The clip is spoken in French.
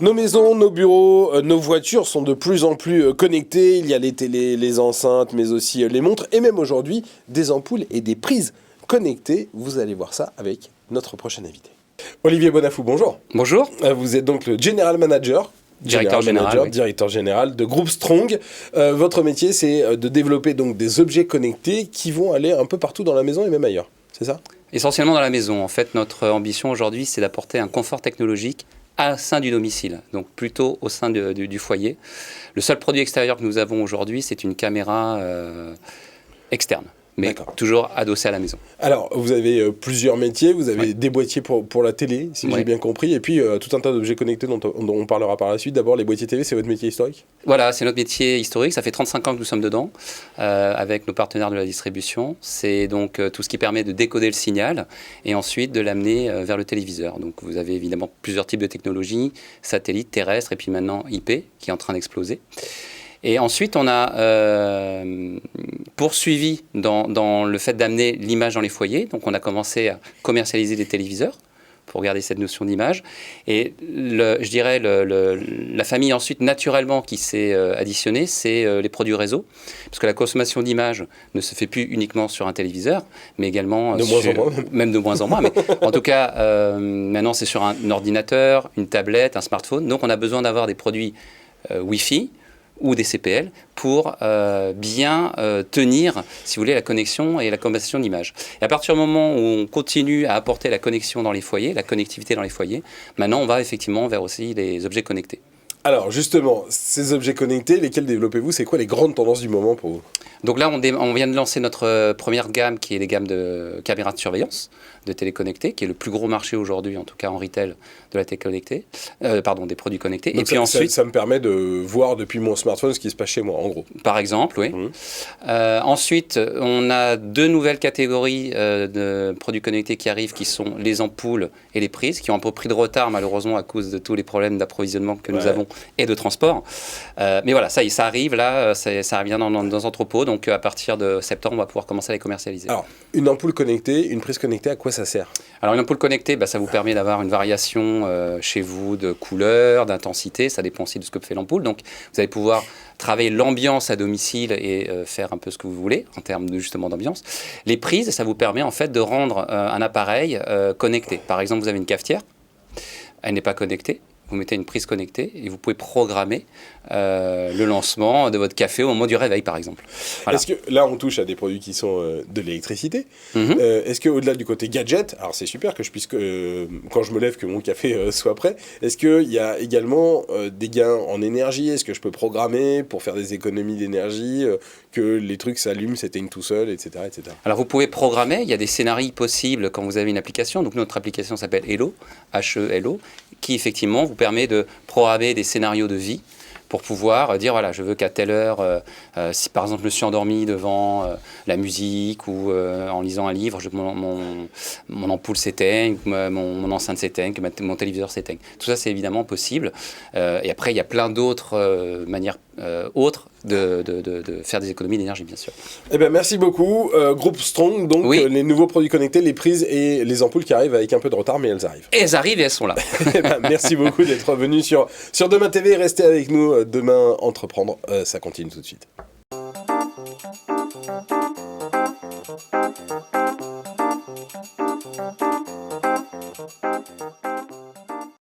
Nos maisons, nos bureaux, nos voitures sont de plus en plus connectées. Il y a les télés, les enceintes, mais aussi les montres et même aujourd'hui des ampoules et des prises connectées. Vous allez voir ça avec notre prochain invité. Olivier Bonafou, bonjour. Bonjour. Vous êtes donc le General Manager. Directeur général de Groupe Strong. Votre métier, c'est de développer donc des objets connectés qui vont aller un peu partout dans la maison et même ailleurs. C'est ça ? Essentiellement dans la maison. En fait, notre ambition aujourd'hui, c'est d'apporter un confort technologique au sein du domicile, donc plutôt au sein du foyer. Le seul produit extérieur que nous avons aujourd'hui, c'est une caméra externe, mais toujours adossée à la maison. Alors, vous avez plusieurs métiers, vous avez des boîtiers pour la télé, si j'ai bien compris, et puis tout un tas d'objets connectés dont on parlera par la suite. D'abord, les boîtiers TV, c'est votre métier historique ? Voilà, c'est notre métier historique, ça fait 35 ans que nous sommes dedans, avec nos partenaires de la distribution. C'est donc tout ce qui permet de décoder le signal et ensuite de l'amener vers le téléviseur. Donc vous avez évidemment plusieurs types de technologies, satellites, terrestres et puis maintenant IP qui est en train d'exploser. Et ensuite, on a poursuivi dans le fait d'amener l'image dans les foyers. Donc on a commencé à commercialiser des téléviseurs pour garder cette notion d'image. Et je dirais la famille ensuite naturellement qui s'est additionnée, c'est les produits réseau. Parce que la consommation d'image ne se fait plus uniquement sur un téléviseur, mais également même de moins en moins. Mais en tout cas, maintenant c'est sur un ordinateur, une tablette, un smartphone. Donc on a besoin d'avoir des produits Wi-Fi ou des CPL pour bien tenir, si vous voulez, la connexion et la conversation d'images. Et à partir du moment où on continue à apporter la connexion dans les foyers, la connectivité dans les foyers, maintenant on va effectivement vers aussi les objets connectés. Alors justement, ces objets connectés, lesquels développez-vous ? C'est quoi les grandes tendances du moment pour vous ? Donc là, on vient de lancer notre première gamme qui est les gammes de caméras de surveillance, de téléconnectés, qui est le plus gros marché aujourd'hui, en tout cas en retail, de la téléconnectée, des produits connectés. Donc et puis ensuite, ça me permet de voir depuis mon smartphone ce qui se passe chez moi, en gros. Par exemple, oui. Ensuite, on a deux nouvelles catégories de produits connectés qui arrivent, qui sont les ampoules et les prises, qui ont un peu pris de retard, malheureusement, à cause de tous les problèmes d'approvisionnement que nous avons et de transport. Mais voilà, ça arrive, là, ça revient dans nos entrepôts. Donc, à partir de septembre, on va pouvoir commencer à les commercialiser. Alors, une ampoule connectée, une prise connectée, à quoi ça sert ? Alors, une ampoule connectée, ça vous permet d'avoir une variation chez vous de couleur, d'intensité. Ça dépend aussi de ce que fait l'ampoule. Donc, vous allez pouvoir travailler l'ambiance à domicile et faire un peu ce que vous voulez en termes de, justement d'ambiance. Les prises, ça vous permet en fait de rendre un appareil connecté. Par exemple, vous avez une cafetière, elle n'est pas connectée. Vous mettez une prise connectée et vous pouvez programmer le lancement de votre café au moment du réveil, par exemple. Voilà. Est-ce que là, on touche à des produits qui sont de l'électricité. Est-ce qu'au-delà du côté gadget, alors c'est super que je puisse, quand je me lève, que mon café soit prêt, est-ce qu'il y a également des gains en énergie ? Est-ce que je peux programmer pour faire des économies d'énergie, que les trucs s'allument, s'éteignent tout seul, etc., etc. Alors, vous pouvez programmer. Il y a des scénarios possibles quand vous avez une application. Donc, notre application s'appelle Hello, H-E-L-O, qui effectivement vous permet de programmer des scénarios de vie pour pouvoir dire, voilà, je veux qu'à telle heure, si par exemple je me suis endormi devant la musique ou en lisant un livre, mon ampoule s'éteigne, mon enceinte s'éteigne, que mon téléviseur s'éteigne. Tout ça, c'est évidemment possible. Et après, il y a plein d'autres manières autres de faire des économies d'énergie, bien sûr. Eh bien, merci beaucoup. Groupe Strong, donc les nouveaux produits connectés, les prises et les ampoules qui arrivent avec un peu de retard, mais elles arrivent. Et elles arrivent et elles sont là. Eh ben, merci beaucoup d'être venu sur Demain TV. Restez avec nous. Demain, entreprendre, ça continue tout de suite.